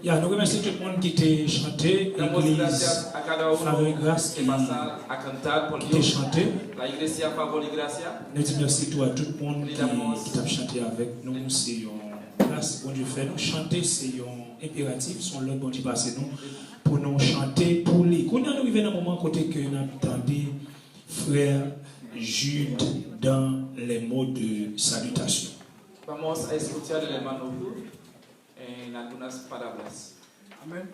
Yeah, nous remercions tout le monde qui t'a chanté, l'église Faveur et Grâce qui t'a chanté. Nous disons merci à tout le monde qui t'a chanté avec nous. C'est une grâce que Dieu fait. Nous chanter, c'est un impératif. Son l'autre bon Dieu passe nous pour nous chanter pour lui. Quand nous arrivons dans un moment côté que nous entendons frère Jude dans les mots de salutation. Vamos a escuchar el hermano Jude en algunas palabras. Amén.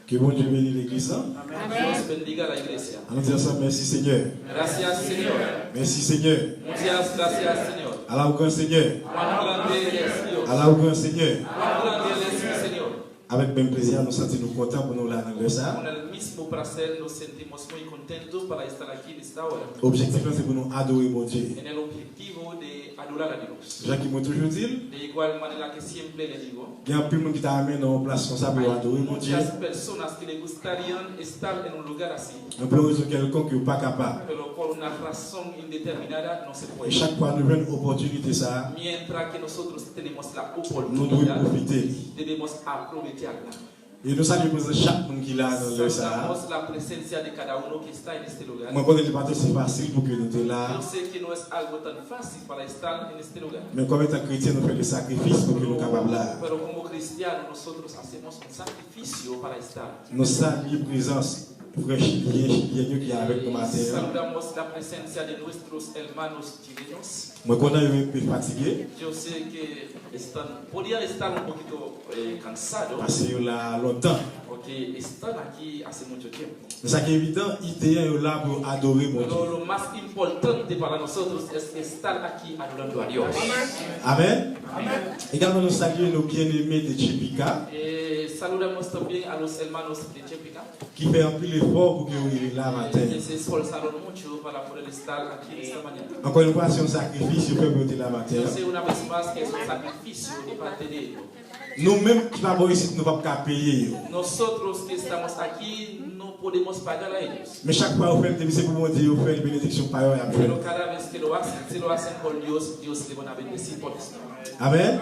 Que bon Dieu bénisse l'église. Amén. Dios bendiga la iglesia. On dit ensemble merci Seigneur. Gracias Señor. Merci Seigneur. Muchas gracias Señor. Allah au grand Seigneur. Cuán grande eres Dios. Allah au grand Seigneur. Cuán grande eres Señor. Avec même plaisir, nous sentons contents pour nous là dans ça. Con el mismo placer nos sentimos muy contentos para estar aquí en esta hora. L'objectif c'est pour nous adorer mon Dieu. En el objetivo de adorar a Dios. Jacques m'a toujours dit. De igual manera que siempre le digo. Il y a un peu de monde qui t'a amené dans une place responsable pour adorer mon Dieu. Muchas personas que le gustarían estar en un lugar así. Un peu raison quelconque qui n'est pas capable. Pero por una razón indeterminada no se puede. Et chaque fois nous avons une opportunité ça. Mientras que nosotros tenemos la Nous devons oportunidad, profiter. debemos aprovecharla. Et nous saluons chaque monde qui est là dans le ça. Saludamos la presencia de cada uno que está en este lugar. Moi, quand je ne c'est facile pour que nous soyons là. Yo sé que no es algo tan fácil para estar en este lugar. Mais comme étant chrétien, nous faisons des sacrifices pour que nous soyons capables là. Pero como cristianos nosotros hacemos un sacrificio para estar. Nous saluons présence. Frère Chilien qui est avec nous matin. Saludamos la presencia de nuestros hermanos chilenos. Moi, quand on est un peu fatigué. Yo sé que podrían estar un poquito cansados. Parce que là longtemps. Porque están aquí hace mucho tiempo. Mais ça qui est évident, il est là pour adorer mon Dieu. Pero lo más importante para nosotros es estar aquí adorando a Dios. Amen. Amen. Également, nous saluons nos bien-aimés de Chipika. Saludamos también a los hermanos de Chepica. Qui fait un peu l'effort pour que vous soyez là matin. Que se esforzaron mucho para poder estar aquí esta mañana. Encore une fois, c'est un sacrifice pour que vous soyez là matin. Yo sé una vez más que es un sacrificio de parte de ellos. Nous-mêmes qui sommes ici, nous ne pouvons pas payer. Nosotros que estamos aquí no podemos pagar a ellos. Mais chaque fois, vous faites des bénédictions pour mon Dieu, vous faites des bénédictions par eux. Pero cada vez que lo hacen, si lo hacen por Dios, Dios le va a bendecir por esto. Amen.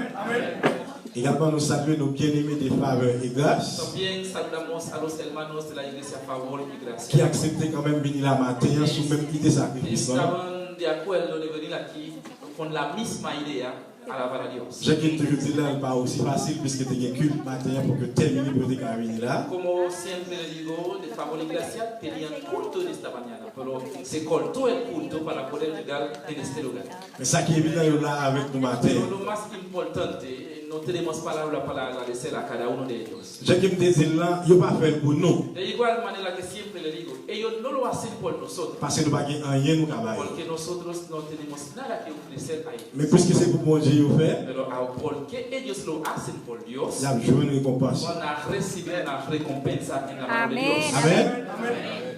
Également, nous saluons nos bien-aimés de Faveur et Grâce. También saludamos a los hermanos de la iglesia Favor y Gracia. Qui acceptaient quand même venir la matin sous même idée sacrifice. Estaban de acuerdo de venir aquí con la misma idea. Alabar a Dios. J'ai toujours dit là, pas aussi facile puisque tu as culte matin pour que terminer pour venir là. Como siempre le digo, de Favor y Gracia tenían culto de esta mañana, pero se cortó el culto para poder llegar en este lugar. Mais ça qui est évident là avec nous matin. Pero lo más importante, no tenemos palabra para agradecer a cada uno de ellos. J'ai qui me dit là, ils pas fait pour nous. De igual manera que siempre le digo, ellos no lo hacen por nosotros. Parce que nous pas rien nous travail. Porque nosotros no tenemos nada que ofrecer a ellos. Mais puisque c'est pour mon Dieu fait. Pero porque ellos lo hacen por Dios. Il y a une récompense. Van a recibir una recompensa en la mano de Dios. Amen.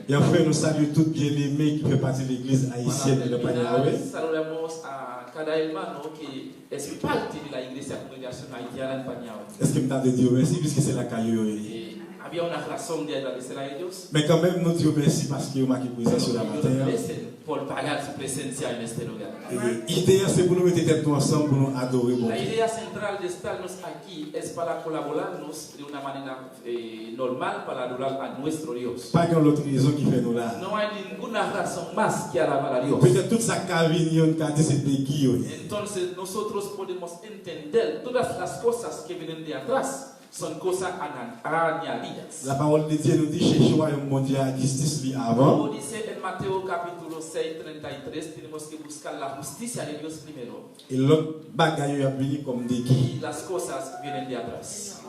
Et enfin, nous saluons tous bien-aimés qui font partie de l'église haïtienne de la Paniawe. Saludamos a cada hermano que es parte de la iglesia congregación haitiana en Paniawe. Est-ce que me tente de dire merci puisque c'est la caillou? Había una razón de agradecer a ellos. Mais quand même, nous disons merci parce qu'ils ont marqué présence sur la matin. Por pagar su presencia en este lugar. L'idée, c'est pour nous mettre tête ensemble pour nous adorer. La idea central de estarnos aquí es para colaborarnos de una manera normal para adorar a nuestro Dios. Pas qu'il y a l'autre raison qui fait nous là. No hay ninguna razón más que alabar a Dios. Peut-être toute sa cavignon qui a dit c'est des guillemets. Entonces nosotros podemos entender todas las cosas que vienen de atrás. Son cosas añadidas. La parole de Dieu nous dit cherchez le royaume mondial justice lui avant. Como dice en Mateo capítulo 6:33, tenemos que buscar la justicia de Dios primero. Et l'autre bagaille a venu comme des guillemets. Y las cosas vienen de atrás.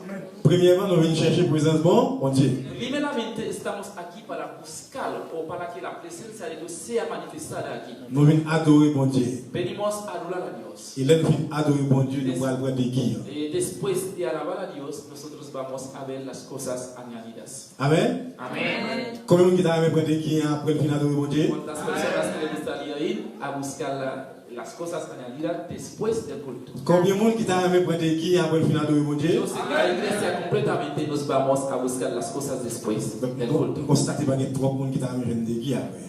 Premièrement, nous venons chercher présence bon Dieu. Primeramente estamos aquí para buscar o para que la presencia de Dios sea manifestada aquí. Nous venons adorer bon Dieu. Venimos a adorar a Dios. Et là nous venons adorer bon Dieu, nous allons prendre des guillemets. Después de alabar a Dios, nosotros vamos a ver las cosas añadidas. Amen. Amén. Combien de gens qui t'a prendre des guillemets après venir adorer bon Dieu? ¿Cuántas personas que les gustaría ir a buscar las cosas añadidas después del culto? Combien de gens qui t'a prendre des guillemets après venir adorer bon Dieu? Yo sé que la iglesia completamente nos vamos a buscar las cosas después del culto. Constatez pas qu'il y a trop de gens qui t'a prendre des guillemets après.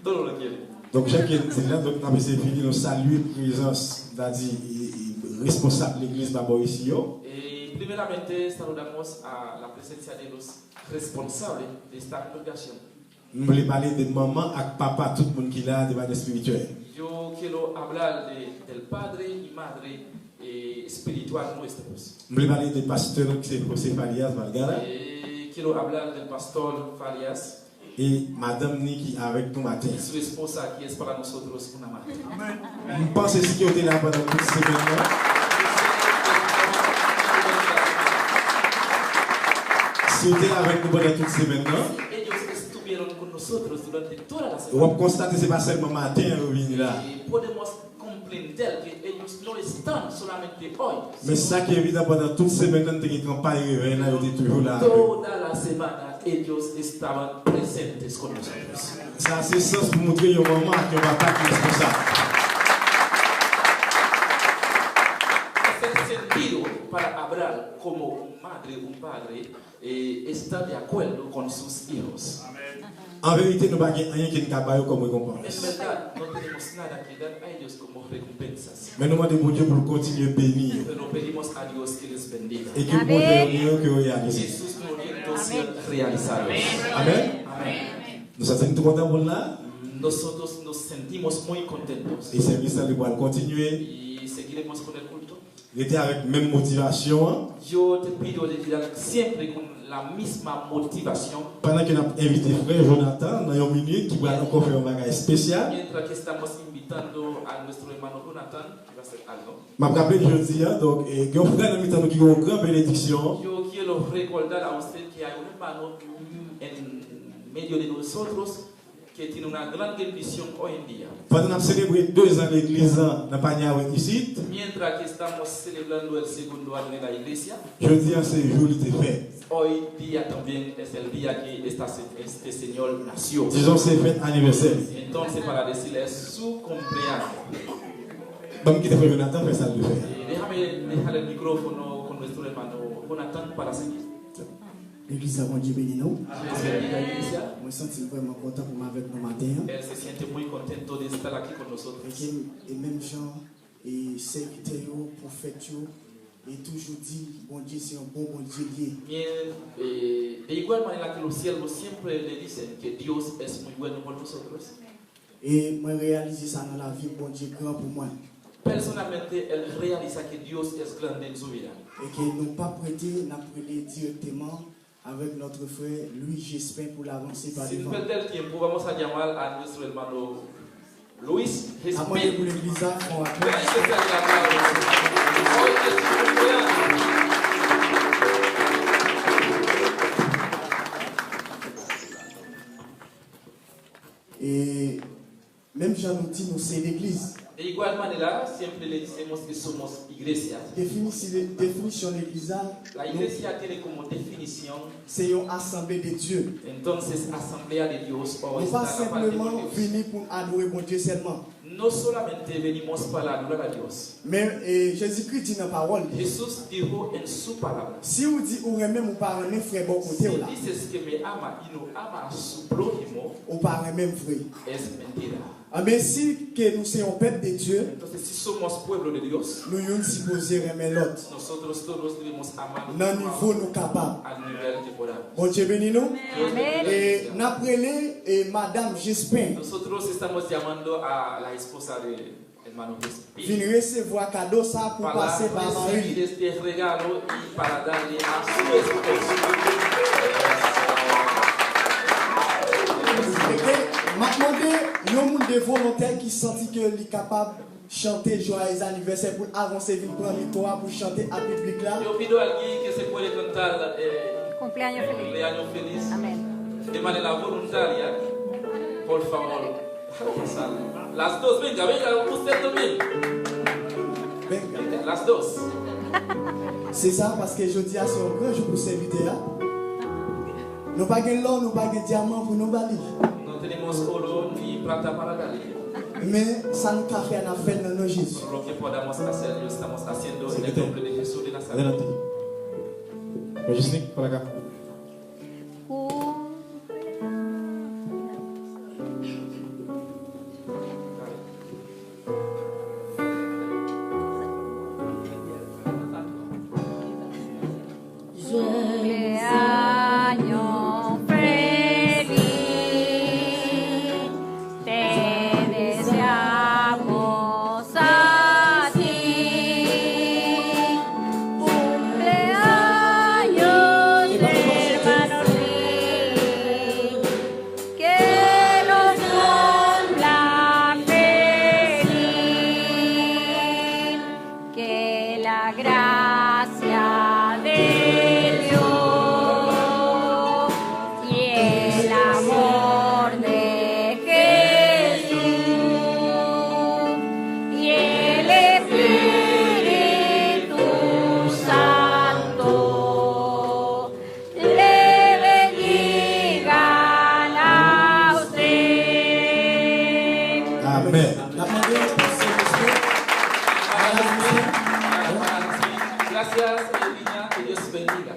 Todo lo quiere. Donc, chaque dit là, donc, nous avons fini, nous saluer la présence, responsable de l'église d'abord ici. Primeramente saludamos a la presencia de los responsables de esta congregación. Nous voulons parler de maman et papa, tout le monde qui est là, de manière spirituelle. Yo quiero hablar del padre y madre espiritual nuestros. Nous voulons parler des pasteurs qui sont José Farias Valgara. Quiero hablar del pastor Farias. Et Madame Niki avec nous matin. Su esposa, que es para nosotros una madre. Je pense que si vous êtes là pendant toute cette semaine, si vous êtes avec nous pendant toute cette semaine, con nosotros durante toda la semana. vous pouvez constater que ce n'est pas seulement matin que vous là. Podemos comprender que ellos no están solamente hoy. Mais ça qui est évident pendant toute cette semaine, c'est qu'ils n'ont pas réveillé, ils étaient toujours là. Toda la semana ellos estaban presentes con nosotros. Ça c'est sens pour montrer au moment que papa est responsable. Es el sentido para hablar como un madre, un padre, está de acuerdo con sus hijos. En vérité, nous n'avons rien qui nous comme récompense. En verdad, no tenemos nada que dar a ellos como recompensas. Mais nous demandons à Dieu pour continuer à bénir. Pero pedimos a Dios que les bendiga. Et que le bonheur que vous réalisez. Que sus proyectos sean realizados. Amen. Nous sommes contents pour là. Nosotros nos sentimos muy contentos. Et le service va continuer. Y seguiremos con el culto. Restez avec la même motivation. Yo te pido de quedar siempre con la misma motivación. Pendant que nous avons invité frère Jonathan dans une minute qui va encore faire un bagage spécial. Mientras que estamos invitando a nuestro hermano Jonathan, que va a hacer algo. Je me rappelle jeudi, donc, il y a un frère qui a une grande bénédiction. Yo quiero recordar a usted que hay un hermano en medio de nosotros que tiene una gran bendición hoy en día. Pendant que nous célébrons 2 ans de l'église dans Pagnaoué ici. Mientras que estamos celebrando el segundo año de la iglesia. Jeudi, c'est le jour où il était fait. Hoy día también es el día que este Señor nació. Disons c'est fête anniversaire. Entonces para decirle es su cumpleaños. Donc qui te fait Jonathan fait ça le faire. Déjame dejar el micrófono con nuestro hermano Jonathan para seguir. L'église a Dieu béni nous. La iglesia. Je me sens vraiment content pour m'avoir avec nous matin. Él se siente muy contento de estar aquí con nosotros. Et même gens et serviteurs, prophètes et toujours dit bon Dieu c'est un bon Dieu lié. De igual manera que los siervos siempre le dicen que Dios es muy bueno por nosotros. Et moi réaliser ça dans la vie bon Dieu grand pour moi. Personalmente él realiza que Dios es grande en su vida. Et que nous pas prêter n'a prêté directement avec notre frère Louis Gespin pour l'avancer par devant. Sin perder tiempo vamos a llamar a nuestro hermano Luis Gespin. À moi pour l'église on va et même Jean nous dit nous c'est l'église. De igual manera, siempre le decimos que somos iglesia. Définition de l'église. La iglesia tiene como definición. C'est une assemblée de Dieu. Entonces, asamblea de Dios. Nous pas simplement venir pour adorer mon Dieu seulement. No solamente venimos para adorar a Dios. Mais Jésus-Christ dit dans la parole. Jesús dijo en su palabra. Si vous dites ou même ou pas même frère bon côté là. Si dices que me ama y no ama a su prójimo. Ou pas même frère. Es mentira. Mais si que nous sommes peuple de Dieu, entonces si somos pueblo de Dios, nous sommes supposés aimer l'autre. Nosotros todos debemos amar. Dans niveau nous capable. Al nivel que podamos. Bon Dieu béni nous. Et n'appelez et Madame Gespin. Nosotros estamos llamando a la esposa de hermano Gespin. Venir recevoir cadeau ça pour passer par Marie. Para recibir este regalo y para darle a su esposo. M'a demandé un monde de volontaires qui sentit que est capable de chanter joyeux anniversaire pour avancer vite pour micro pour chanter à public là. Yo pido a alguien que se puede cantar cumpleaños feliz. Cumpleaños feliz. Amén. De manera voluntaria, por favor. Las dos, venga, usted también. Venga. Las dos. C'est ça parce que je dis à ce grand jour pour serviteur. Nous pas de l'or, nous pas de diamant pour nous balayer. No tenemos oro ni plata para darle. Mais ça nous a fait un affaire dans nos Jésus. Lo que podamos hacer, lo estamos haciendo en el nombre de Jesús de Nazaret. Adelante. Registro, para acá. Amen. Gracias, niña, que Dios bendiga.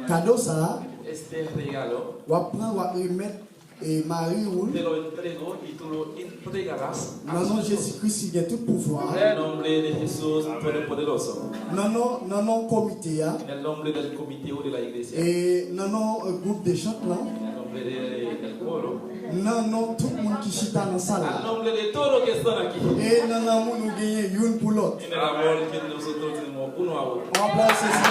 Cadeau ça, Este regalo on va prendre, on va remettre et Marie Roule. te lo entrego y tú lo entregarás. Non, non, Jésus-Christ, il y a tout pouvoir. En el nombre de Jesús Todopoderoso. Non, non, non, non, comité. En el nombre del comité de la iglesia. Et non, non, groupe de chant, non. En el nombre del coro. Non, non, tout le monde qui chita dans la salle. En nombre de todos los que están aquí. Et non, non, nous gagnons une pour l'autre. En el amor que nosotros tenemos uno a uno. On va placer ça.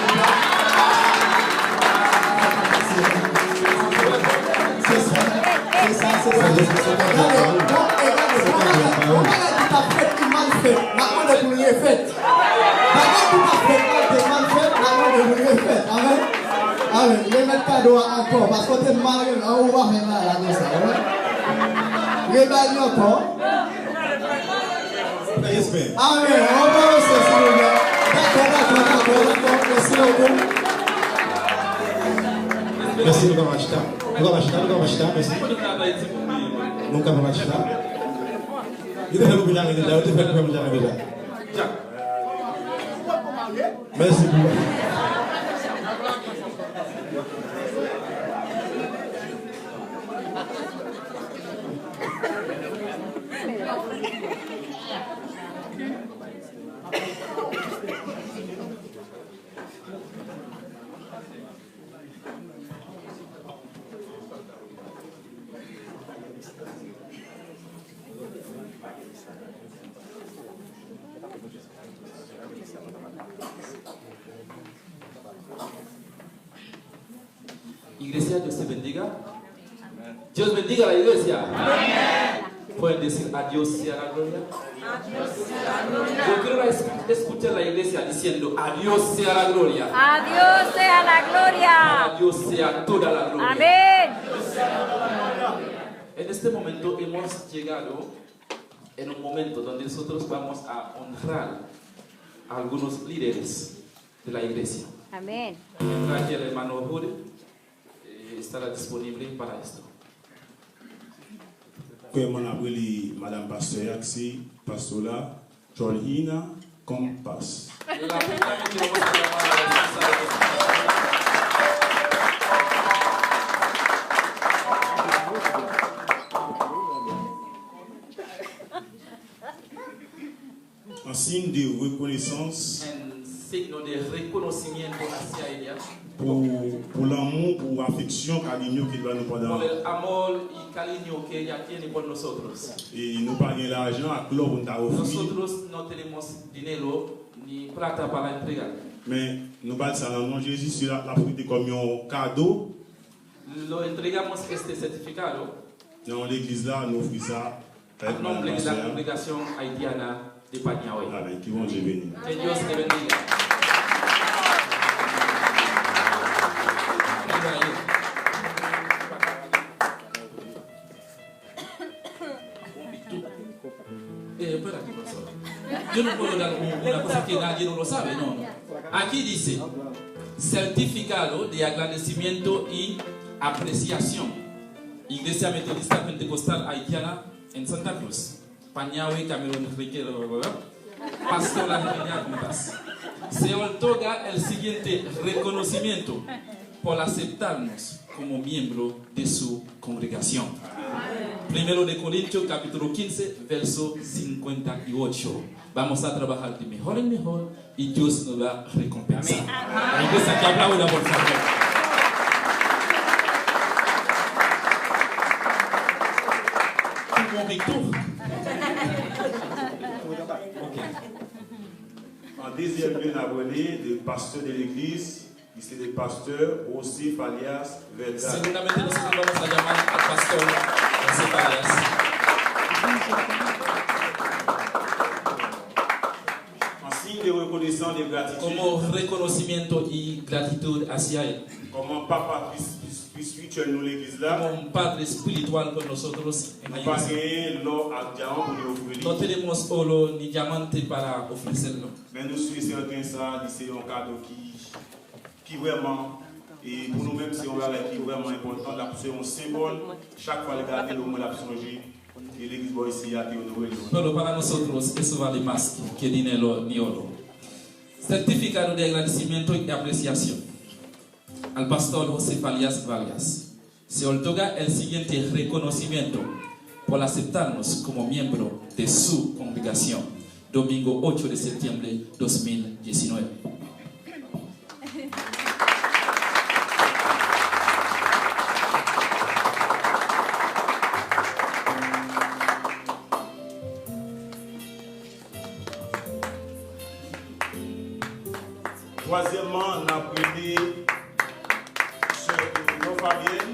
C'est ça. C'est ça, c'est ça. Regardez, on va dire fait mal fait. Maintenant, de vous les faites. Maintenant, tout a fait mal fait. Maintenant, de vous les faites. Amen. Amen. Les mettre cadeau encore. Parce que t'es mal, on va faire là, comme ça. Les bagues encore. Amen. On va aussi, s'il vous plaît. D'accord. Merci beaucoup. Merci, nous avons acheté. Nous avons acheté, merci. Nous avons acheté. Il est beaucoup bien, il est là, il est beaucoup bien déjà. Merci beaucoup. Iglesia, Dios te bendiga. Dios bendiga a la iglesia. Pueden decir adiós sea la gloria. Yo quiero escuchar a la iglesia diciendo adiós sea la gloria. Adiós sea la gloria. Adiós sea toda la gloria. Amén. En este momento hemos llegado en un momento donde nosotros vamos a honrar a algunos líderes de la iglesia. Amén. Mientras que el hermano Jure estará disponible para esto. Comment on appelle Madame Pasteur, Axi, Pastola, Jolina, Compass. La primera vez que vamos a llamar a la responsable. En signe de reconnaissance En signo de reconocimiento hacia ella, pour l'amour, pour l'affection qu'Aligno qui doit nous pendant. por el amor y cariño que ella tiene por nosotros. Et nous pas l'argent à club on t'a offert. Nosotros no tenemos dinero ni plata para entregar. Mais nous pas ça dans Jésus sur la prise comme un cadeau. Lo entregamos este certificado Dans l'église là, nous offrons ça avec al nombre de la Madame congregación haitiana de Pañahoy. avec qui vont Dieu bénir. Que Dios te bendiga. Espera aquí, pastor. Yo no puedo dar una cosa que nadie no lo sabe, no. Aquí dice certificado de agradecimiento y apreciación. Iglesia Metodista Pentecostal Haitiana en Santa Cruz. Pañahoy, Camerún, Enrique, Pastor La Reina Juntas. Se otorga el siguiente reconocimiento por aceptarnos como miembro de su congregación. Primero de Corintios capítulo 15, verso 58. Vamos a trabajar de mejor en mejor y Dios nos va a recompensar. La iglesia que aplauda, por favor. Mon Victor. En deuxième lieu, on a le pasteur de l'église, c'est le pasteur Osif alias Verda. Seguramente nosotros vamos a llamar al pastor José Arias. En signe de reconnaissance et de gratitude, Como reconocimiento y gratitud hacia él. comme papa spirituel nous l'église là, Como un padre espiritual con nosotros en la nous pas iglesia. gagné l'or à diamant pour nous offrir. No tenemos oro ni diamante para ofrecerlo. Mais nous sommes certains ça, c'est un cadeau qui vraiment, et pour nous-mêmes, c'est un cadeau qui est vraiment important. C'est un symbole. Chaque fois que nous regardons le mot de la Pero para nosotros eso vale más que dinero ni oro. Certificado de agradecimiento y apreciación al pastor José Falias Vargas. Se otorga el siguiente reconocimiento por aceptarnos como miembro de su congregación, domingo 8 de septiembre 2019.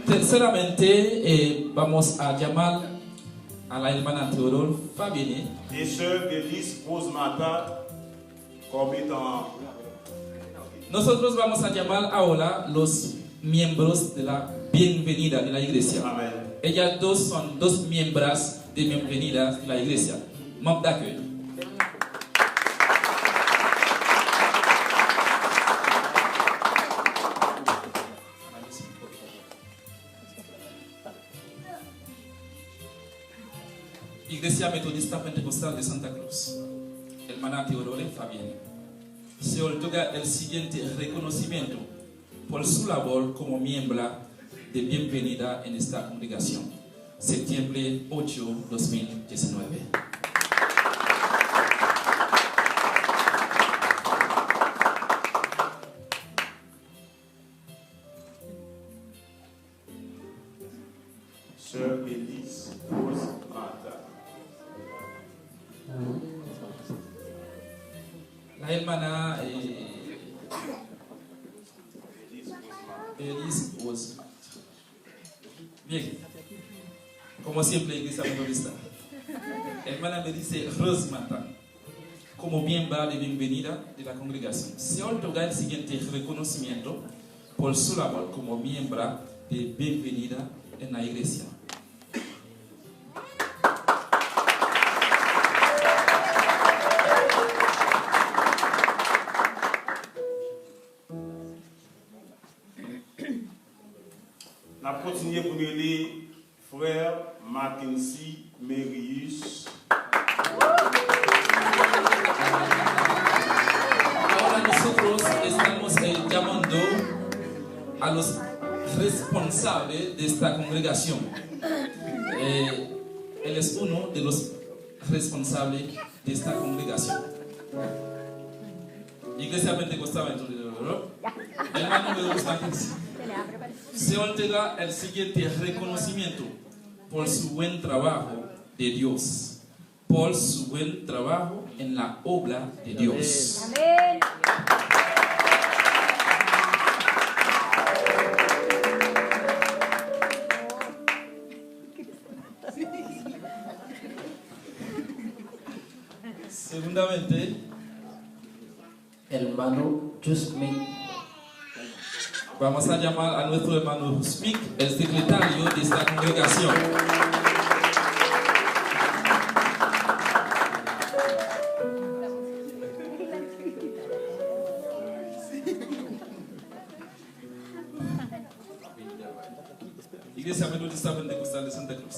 Terceramente, vamos a llamar a la hermana Teodoro Fabienne. Et sœurs d'Élise Posmata comme étant. Nosotros vamos a llamar ahora los miembros de la bienvenida de la iglesia. Amen. Ellas dos son dos miembros de bienvenida de la iglesia. Membre d'accueil. Iglesia Metodista Pentecostal de Santa Cruz, hermana Teodoro Fabienne, se otorga el siguiente reconocimiento por su labor como miembro de bienvenida en esta congregación, septiembre 8, 2019. Sœur Élise Posmata. La hermana Élise Posmata. Bien, como siempre, Iglesia Metodista. Hermana me dice Rose Mata, como miembro de bienvenida de la congregación, se otorga el siguiente reconocimiento por su labor como miembro de bienvenida en la iglesia. On a continué pour nous les frères Mackenzie Merius. Ahora nosotros estamos llamando a los responsables de esta congregación. Él es uno de los responsables de esta congregación. Iglesia Pentecostal de hermano de Mackenzie. Se otorga el siguiente reconocimiento por su buen trabajo de Dios, por su buen trabajo en la obra de Dios. Amén. Segundamente, hermano Jusmin. vamos a llamar a nuestro hermano Smith, el secretario de esta congregación. Iglesia Metodista Pentecostal de Santa Cruz.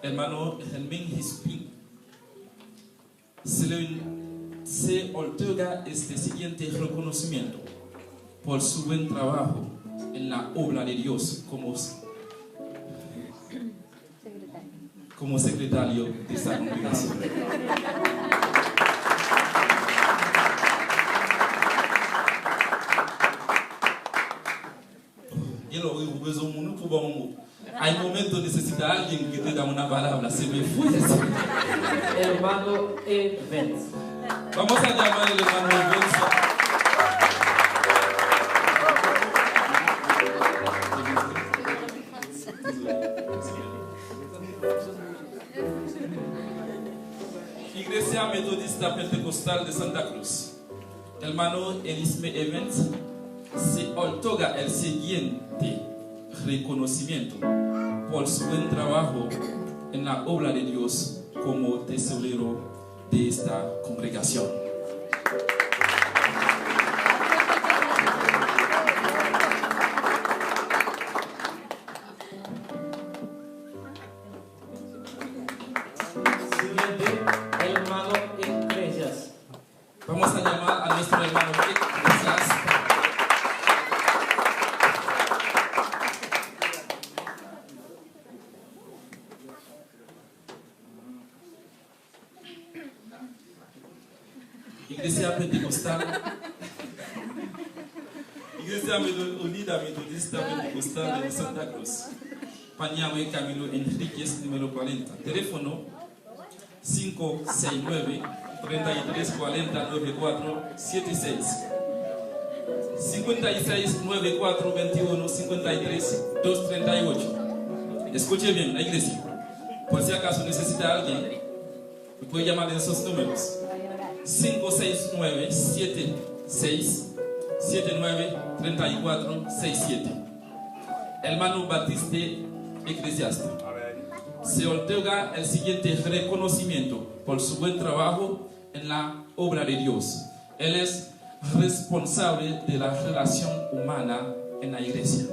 Hermano Helmin Hispin. Se otorga este siguiente reconocimiento por su buen trabajo en la obra de Dios como secretario de esta congregación. Hay momentos necesita alguien que te da una palabra. Se me fue. Hermano Evans. Vamos a llamar al hermano Evans. Iglesia Metodista Pentecostal de Santa Cruz. Hermano Elisme Evans se otorga el siguiente reconocimiento por su buen trabajo en la obra de Dios como tesorero de esta congregación. Siguiente, hermano Iglesias. Vamos a llamar a nuestro hermano Iglesias. Iglesia Pentecostal. Iglesia Unida Metodista Pentecostal de Santa Cruz. Pañawe Camilo Enríquez, número 40. Teléfono 569 3340 9476. 56 94 21 53 238. Escuche bien, la iglesia. Por si acaso necesita a alguien, puede llamar en esos números. 569 76 79 34 67. Hermano Batiste Eclesiasta. Se otorga el siguiente reconocimiento por su buen trabajo en la obra de Dios. Él es responsable de la relación humana en la iglesia.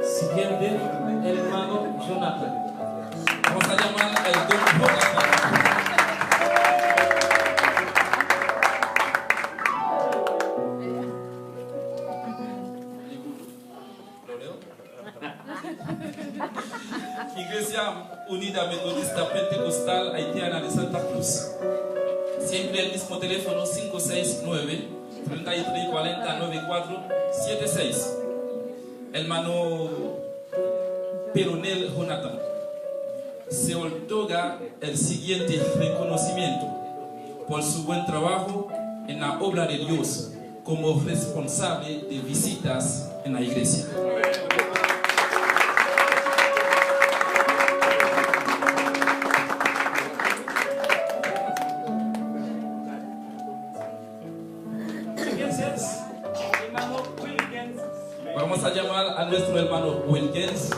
Siguiente, hermano Jonathan. Vamos a llamar al don Jonathan. Iglesia Unida Metodista Pentecostal Haitiana de Santa Cruz. Siempre el mismo teléfono 569 3340 9476. Hermano Peronel Jonathan. Se otorga el siguiente reconocimiento por su buen trabajo en la obra de Dios como responsable de visitas en la iglesia. Vamos a llamar a nuestro hermano Wilkins.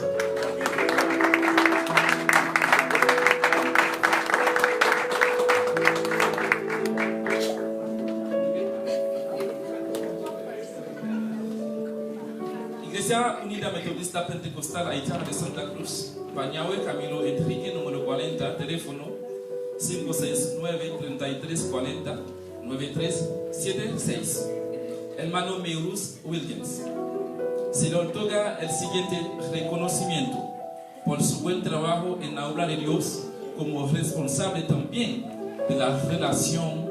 Iglesia Unida Metodista Pentecostal Haitiana de Santa Cruz. Pañawe Camilo Enrique, número 40, teléfono 569 3340 9376. Hermano Meirus Wilkins. Se le otorga el siguiente reconocimiento por su buen trabajo en la obra de Dios como responsable también de la relación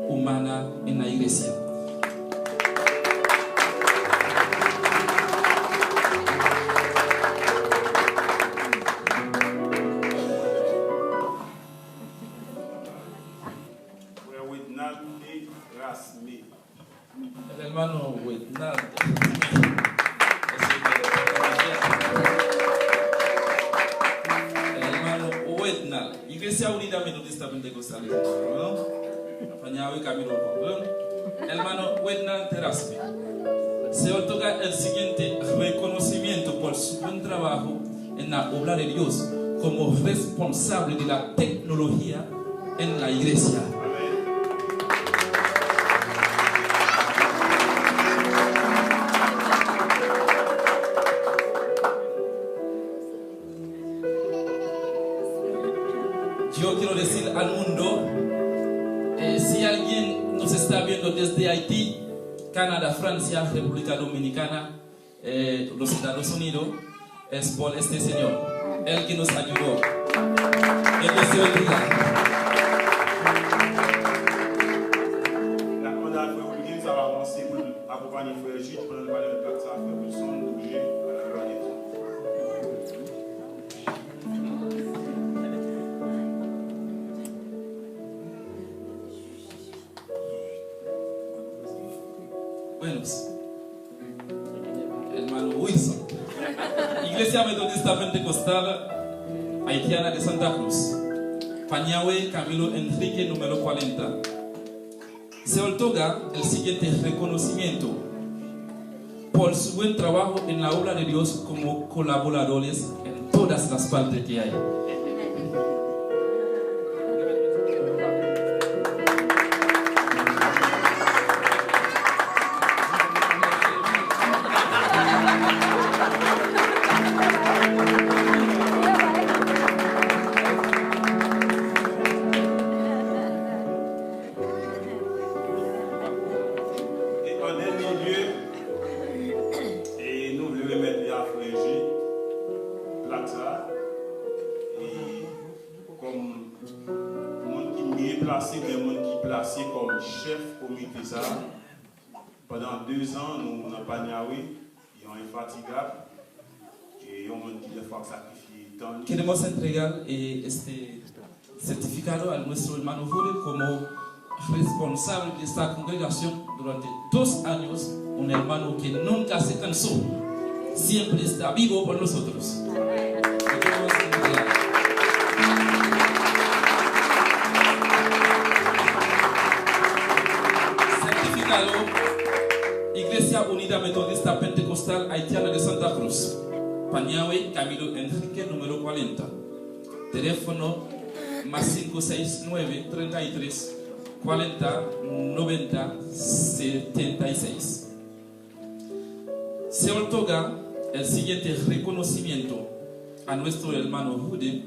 humana en la iglesia. El hermano Wetnal. El hermano Wetnal. Iglesia Unida Metodista Pentecostal. Pañawe Camilo. Hermano Wetnal Teraspe. Se otorga el siguiente reconocimiento por su buen trabajo en la obra de Dios como responsable de la tecnología en la iglesia. Yo quiero decir al mundo, si alguien nos está viendo desde Haití, Canadá, Francia, República Dominicana, los Estados Unidos, es por este señor, el que nos ayudó. El deseo de vida. La commandante Frère Wilkins, ça va avancer pour accompagner Frère Gilles pour le parler de plateau à Frère Wilson, obligé à la gloriette. Buenos. Hermano Wilson. Iglesia Metodista Pentecostal Haitiana de Santa Cruz. Pañawe Camilo Enrique, número 40. Se otorga el siguiente reconocimiento por su buen trabajo en la obra de Dios como colaboradores en todas las partes que hay. comme chef comité ça. Pendant 2 ans, nous n'avons pas niaoué, ils ont infatigable et ils ont des fois sacrifié tant. Queremos entregar este certificado a nuestro hermano Julio como responsable de esta congregación durante 2 años, un hermano que nunca se cansó, siempre está vivo por nosotros. Certificado Iglesia Unida Metodista Pentecostal Haitiana de Santa Cruz, Pañawe Camilo Enrique, número 40, teléfono más 569 33 40 90 76. Se otorga el siguiente reconocimiento a nuestro hermano Jude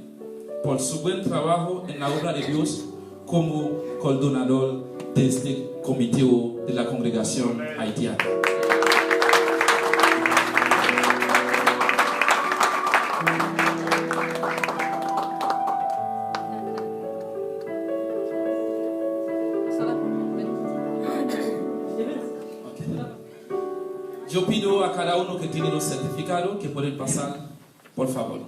por su buen trabajo en la obra de Dios como coordinador de este comité de la congregación haitiana. Yo pido a cada uno que tiene los certificados que pueden pasar, por favor.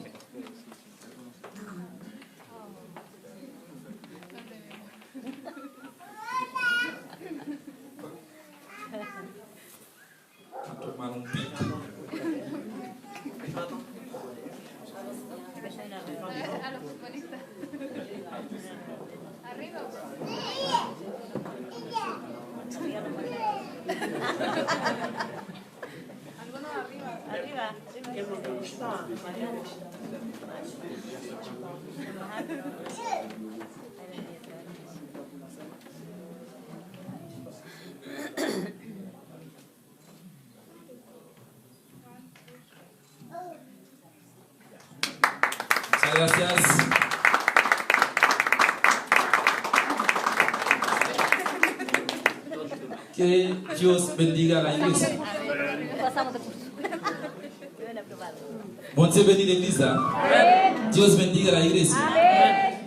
A tomar un pico. A los futbolistas. Arriba. Algunos arriba. Arriba. Muchas gracias. Que Dios bendiga a la iglesia. Bon Dieu bénit l'église. Dios bendiga a la iglesia.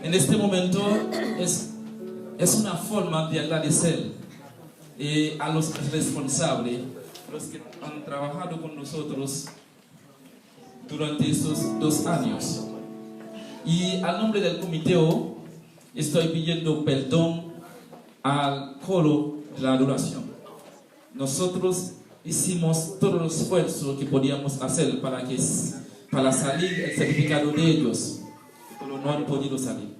En este momento es una forma de agradecer a los responsables, los que han trabajado con nosotros durante estos 2 años. Y al nombre del comité estoy pidiendo perdón al coro de la adoración. Nosotros hicimos todo el esfuerzo que podíamos hacer para salir el certificado de ellos, pero no han podido salir.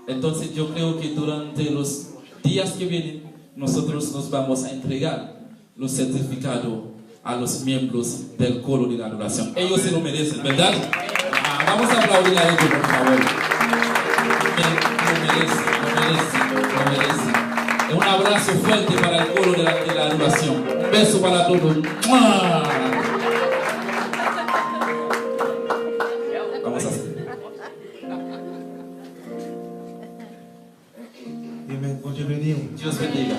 Entonces yo creo que durante los días que vienen nosotros nos vamos a entregar los certificados a los miembros del coro de la adoración. Ellos se lo merecen, ¿verdad? Vamos a aplaudir a ellos, por favor. Lo merecen. Un abrazo fuerte para el coro de la adoración. Un beso para todos. Vamos a hacer. Amen. Bon Dieu bénisse. Dios bendiga.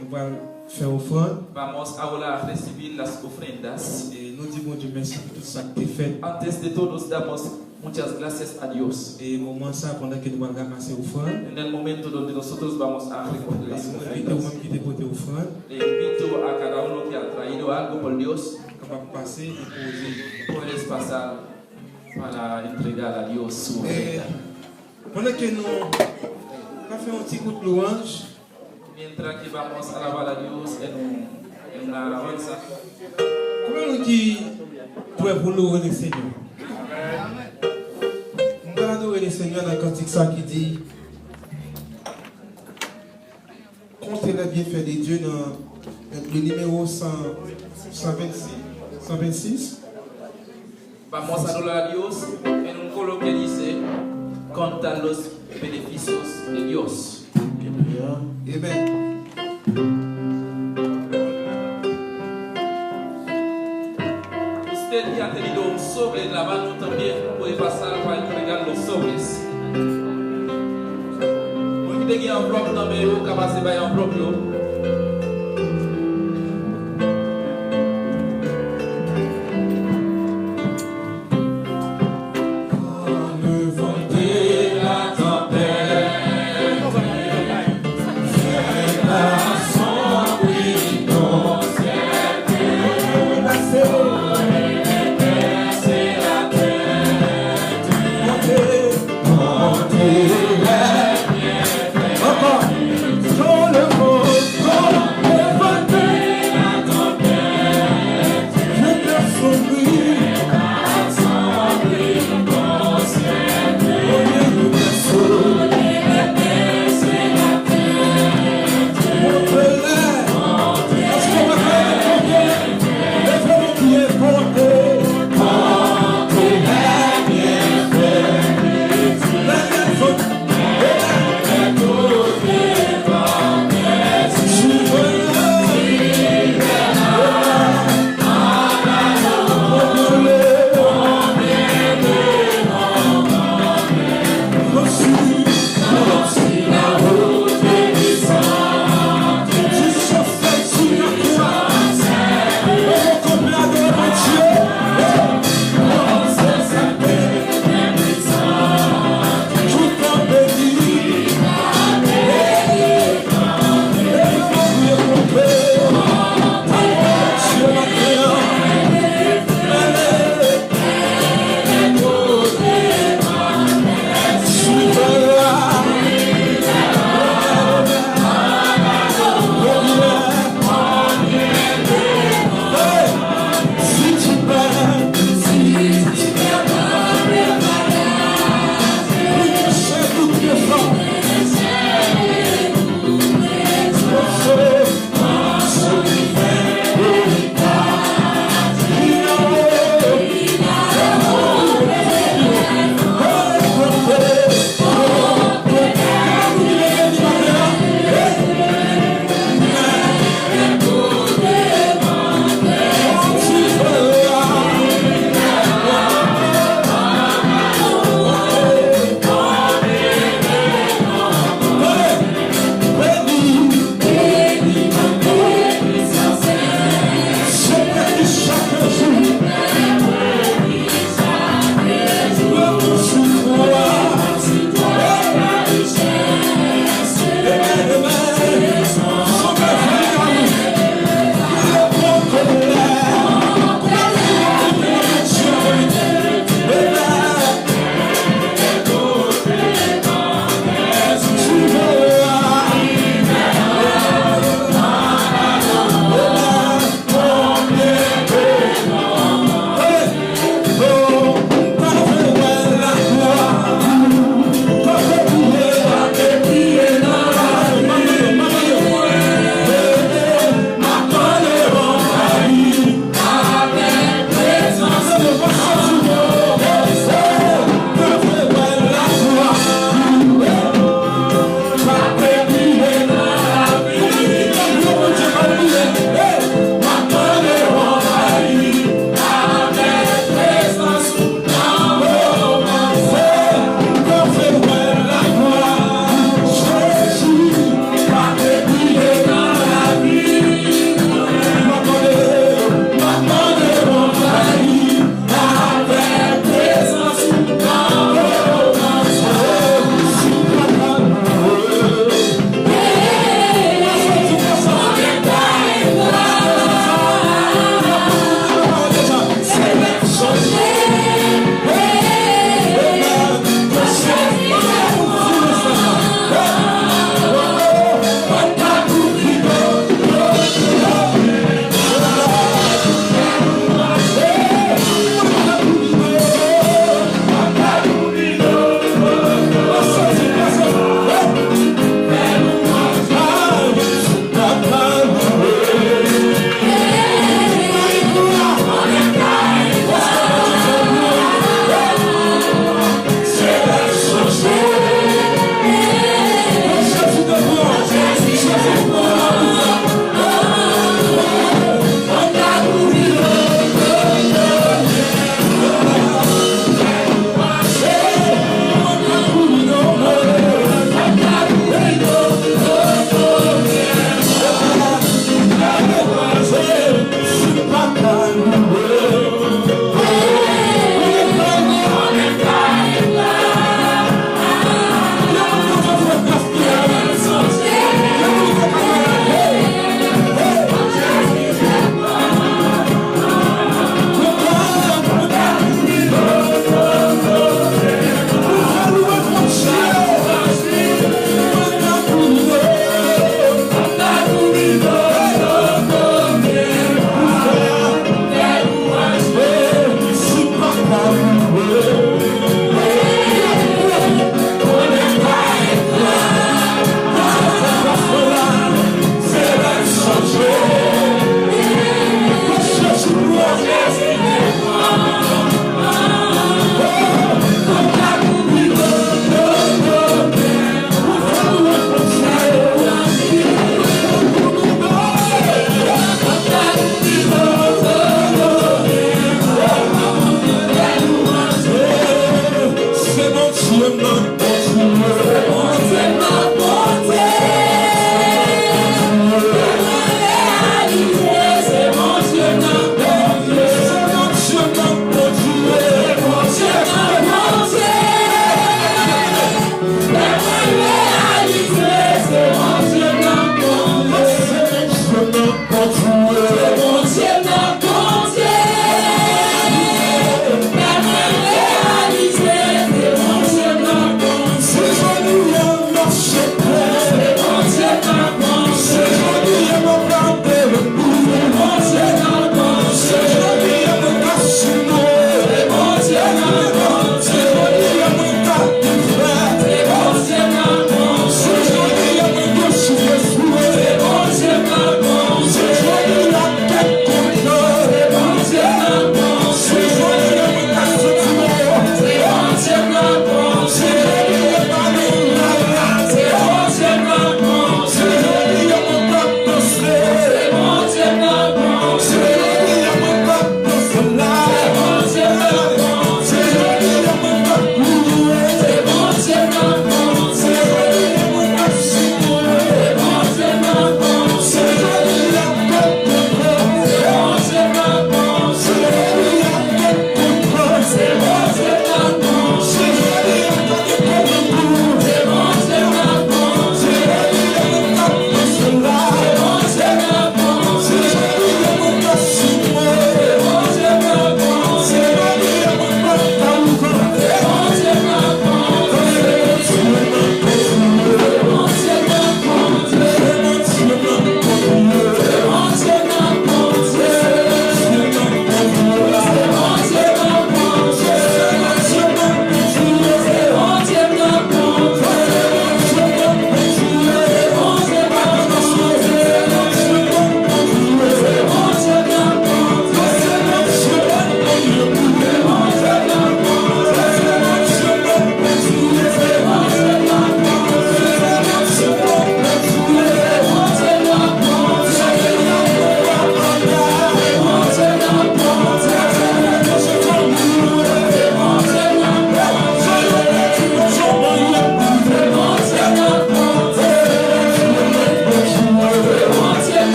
Nous allons faire offrande. Vamos ahora a recibir las ofrendas. Et nous disons bon Dieu merci pour tout ça que tu fais. Antes de todos damos muchas gracias a Dios. Et au moment ça, pendant que nous allons ramasser offrande, En el momento donde nosotros vamos a recoger las nous invitons ofrendas, même qui te porté offrande, le invito a cada uno que ha traído algo por Dios, capable de passer et poser. puedes pasar para entregar a Dios su Et ofrenda. pendant que nous allons faire un petit coup de louange, Mientras que vamos a alabar a Dios en una alabanza, comment nous qui pouvons vous louer le Seigneur? Nous allons adorer le Seigneur dans le cantique ça qui dit comptez les bienfaits de Dieu dans le numéro 126. vamos a adorar a Dios en un coro que dice, contan los beneficios de Dios. Amen. Usted que ha tenido un sobre en la mano también puede pasar para entregar los sobres. Porque tenía un propio también, capaz de vaya un propio. Le vent de la tempête,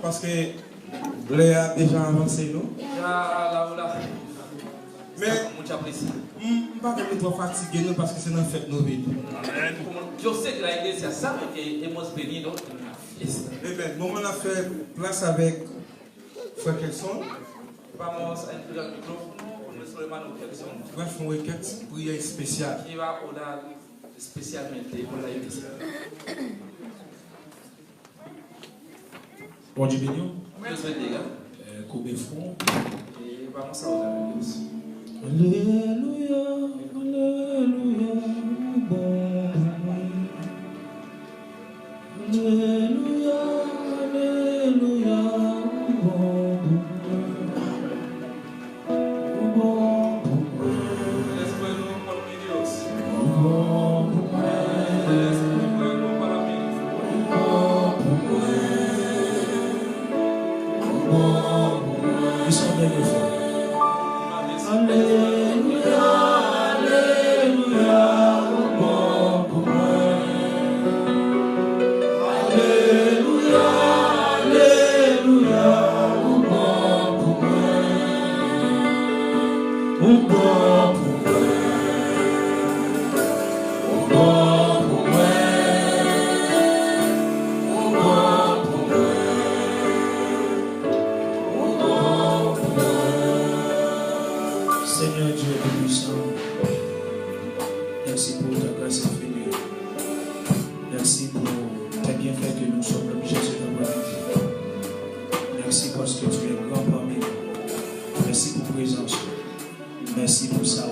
Parce que les a déjà avancé, non? Mais je ne suis pas trop fatigué non, parce que c'est dans la fête nos vies. Yo sé que la iglesia sabe que hemos venido en una fiesta. Eh bien, nous on a fait place avec Frère Kelson. Vamos a entregar el micrófono con nuestro hermano Kelson, On va faire une requête, prière spéciale. que va a orar especialmente por la iglesia. Bon Dieu béni. Dios bendiga. Courbez front. Y vamos a orar a Dios. Alléluia, alléluia, bon. Alléluia, alléluia, bon. Bon, Es bueno para mi Dios. bon, Es muy bueno para mí. Ils sont bien les frères. Una vez Alléluia, alléluia, bon pour moi. Alléluia, alléluia, bon pour moi. Bon pour moi. Bon pour moi. Bon pour moi. Seigneur Dieu Tout-Puissant, merci pour ta grâce infinie. Merci pour tes bienfaits que nous sommes comme Jésus dans notre vie. Merci parce que tu es grand parmi nous. Merci pour ta présence. Merci pour ça.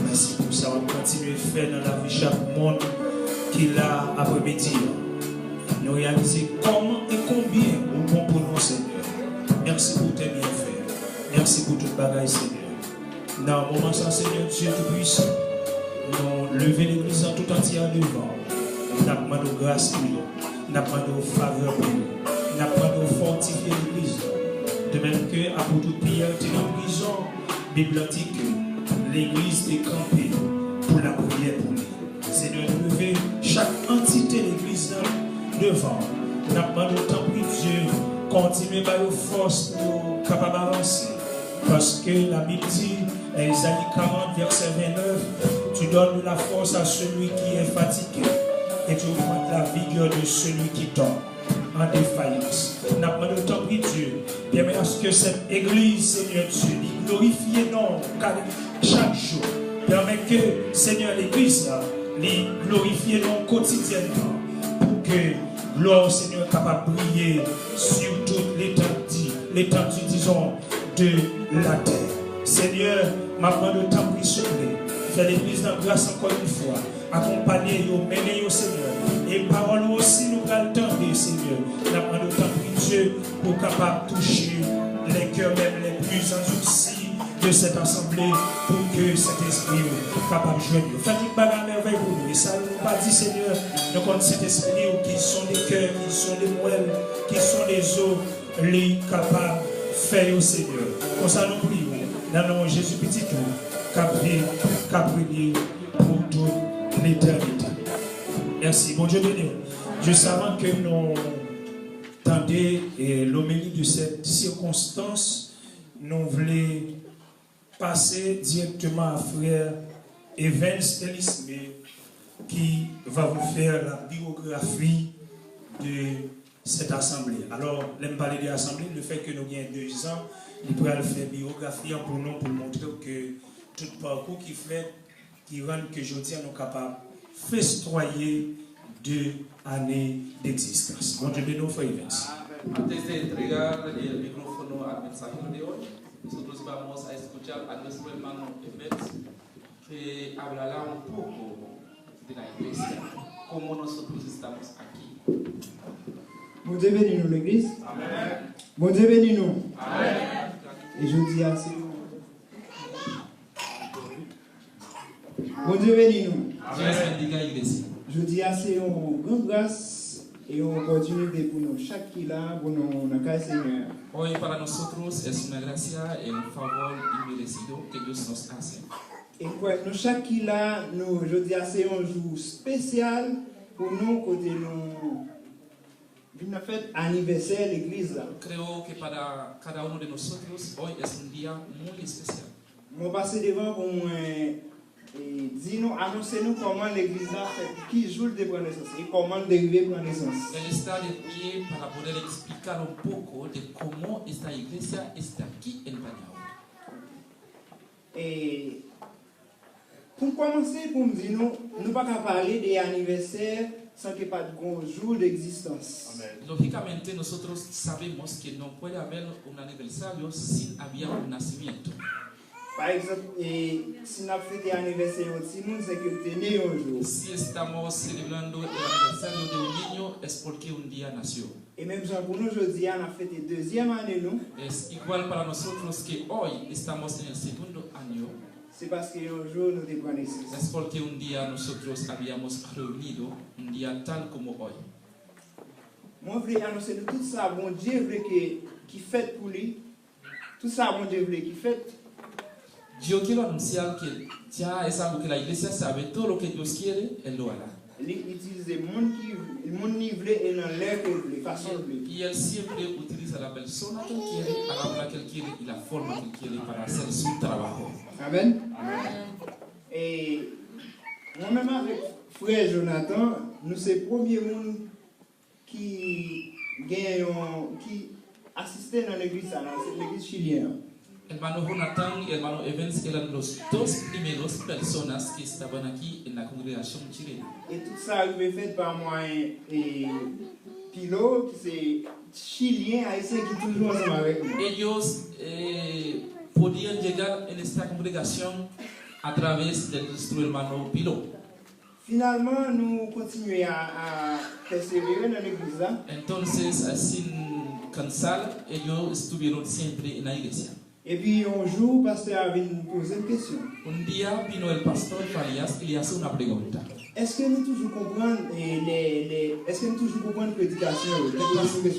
Merci pour ça. On continue à faire dans la vie chaque monde qu'il a après-midi. Nous réaliser comment et combien nous bon pour nous, Seigneur. Merci pour tes bienfaits. Merci pour toute bagaille, Seigneur. Dans le moment, ça, Seigneur Dieu Tout-Puissant, nous lever l'église en tout entier devant. Nous demandons grâce pour nous. Nous demandons faveur pour nous. Nous demandons fortifier l'église. De même que, à toute prière, tu es dans la prison, Bible dit que l'église est campée pour la prière pour nous. Seigneur, nous lever chaque entité de l'église devant. Nous demandons tant pis Dieu, continuez par vos forces pour capable d'avancer. Parce que la Bible dit, Isaïe 40, verset 29, tu donnes la force à celui qui est fatigué et tu augmentes la vigueur de celui qui tombe en défaillance. Nous demandons tant pis Dieu, permets à ce que cette église, Seigneur Dieu, glorifie non chaque jour. Permets que, Seigneur, l'église, glorifie non quotidiennement pour que gloire, Seigneur, capable de briller sur toute l'étendue, disons, de la terre. Seigneur, ma demande de temps pris fais l'église dans grâce encore une fois. Accompagnez-vous, menez-vous, Seigneur. Et parole aussi, nous attendons, Seigneur. La demande de temps pris Dieu pour capable de toucher les cœurs même les plus endurcis de cette assemblée pour que cet esprit capable de joindre. Faites une bagarre merveille pour nous. Et ça ne nous pas dit, Seigneur, nous comptons cet esprit qui sont des cœurs, qui sont des moelles, qui sont des os, les capables de faire au Seigneur. Comme ça, nous prions. Dans le nom de Jésus petit tout, capri pour toute l'éternité. Merci. Bon Dieu béni. Juste avant que nous tendions l'homélie de cette circonstance, nous voulons passer directement à frère Evans Elisme qui va vous faire la biographie de cette assemblée. Alors, l'aime parler de l'assemblée, le fait que nous ayons 2 ans, il pourrait faire biographie pour nous, pour montrer que tout parcours qui fait, qui rend que je tiens nous capables de festoyer 2 années d'existence. Bon Dieu béni, frère Evans. Antes de entregar el micrófono al mensajero de hoy, nosotros vamos a escuchar a nuestro hermano Evans, que hablará un poco de la iglesia, cómo nosotros estamos aquí. Bon Dieu bénis nous l'église. Amen. Bon Dieu bénis nous. Amen. Et je dis à bon Dieu bénis nous. Dios bendiga iglesia. Je dis à c'est une grande grâce et une opportunité pour nous chaque qui là pour nous dans le Seigneur. Hoy para nosotros es una gracia, el favor inmerecido que Dios nos hace. Et quoi, nous chaque qui là, nous je dis à c'est un jour spécial pour nous côté nous Vine fête anniversaire l'église là. Creo que para cada uno de nosotros hoy es un día muy especial. Moi passer devant pour moi dis-nous, annoncez-nous comment l'église là fait, qui joue de prendre naissance et comment dériver prendre naissance. Él está de pie para poder explicar un poco de cómo esta iglesia está aquí en Pañao. Et pour commencer, pour me dire, nous ne pouvons pas parler des anniversaires sans qu'il n'y ait pas de grand jour d'existence. Lógicamente nosotros sabemos que no puede haber un aniversario sin haber un nacimiento. Par exemple, si nous avons fait des anniversaires aussi, c'est que tu es né un jour. Si estamos celebrando el aniversario de un niño es porque un día nació. Et même pour nous aujourd'hui, on a fait la deuxième année, nous. Es igual para nosotros que hoy estamos en el segundo año. C'est parce qu'un jour nous avons pris naissance. Es porque un día nosotros habíamos reunido, un día tal como hoy. Moi, je voulais annoncer tout ça, bon Dieu voulait qui fait pour lui. Tout ça, bon Dieu voulait qui fait. Yo quiero anunciar que ya es algo que la iglesia sabe, todo lo que Dios quiere, Él lo hará. Il utilise le monde nivelé et dans l'air qu'il veut, façon qu'il veut. Y Él siempre utiliza la persona que Él quiere, a la hora que Él quiere y la forma que Él quiere para hacer su trabajo. Amen. Et moi-même avec frère Jonathan, nous sommes les premiers monde qui assistaient dans l'église, c'est l'église chilienne. Hermano Jonathan y hermano Evans eran los dos primeros personas que estaban aquí en la congregación chilena. Et tout ça arrivé fait par moi et Pilo, qui c'est chilien, haïtien, qui est toujours ensemble avec nous. Ellos podían llegar en esta congregación a través de nuestro hermano Pilo. Finalement, nous continuons à persévérer dans l'église là. Entonces, sin cansar, ellos estuvieron siempre en la iglesia. Et puis un jour, le pasteur avait nous posé une question. Un día vino el pastor Farias y le hace una pregunta. Est-ce que nous toujours comprenons est-ce que nous toujours comprenons la prédication?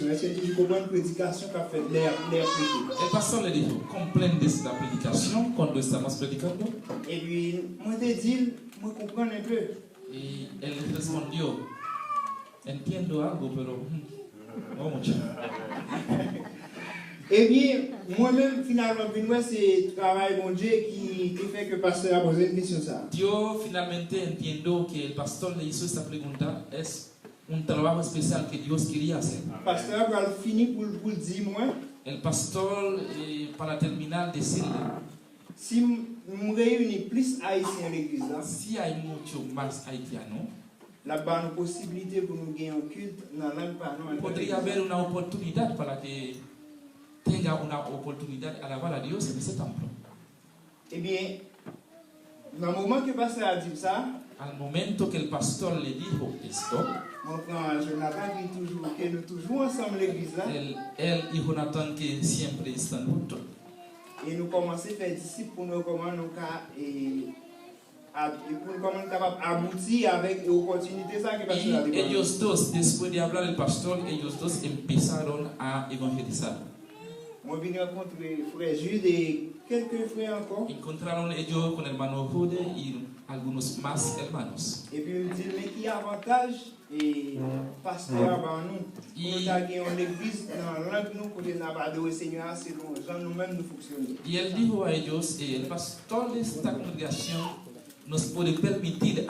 Est-ce que nous toujours comprenons la prédication qu'a fait l'air prêché? El pastor le dijo, ¿comprendes la predicación cuando estamos predicando? Et puis, moi te dis, moi comprends un peu. Y él respondió, entiendo algo, pero no mucho. Eh bien, moi-même, finalement, c'est le travail de Dieu qui fait que le pasteur a posé une question. Ça. Yo finalmente entiendo que el pastor le hizo esta pregunta, es un trabajo especial que Dios quería hacer. Le pasteur va finir pour dire, moi, el pastor, para terminar, decirle, si nous réunissons plus haïtiens à l'église, si hay mucho más haitiano, là-bas, une possibilité pour nous gagner un culte dans la langue par nous. Podría haber una oportunidad para que tenga una oportunidad de alabar a Dios en ese templo. Eh bien, dans le moment que le pasteur a dit ça, al momento que el pastor le dijo esto, mon frère Jonathan, que nous toujours ensemble l'église là, él y Jonathan que siempre están juntos, et nous commençons à faire disciples pour nous comment nous pour nous capables aboutir avec l'opportunité ça que pasteur a dit. Ellos dos, después de hablar el pastor, ellos dos empezaron a evangelizar. Moi, je viens rencontrer frère Jude et quelques frères encore. Encontraron ellos con hermano Jude y algunos más hermanos. Et puis, ils me disent, mais qui avantage et pasteur avant nous. Nous avons une église dans la langue nous pour nous adorer le Seigneur selon nous-mêmes nous fonctionner. Y él dijo a ellos, el pastor de esta congregación nos puede permitir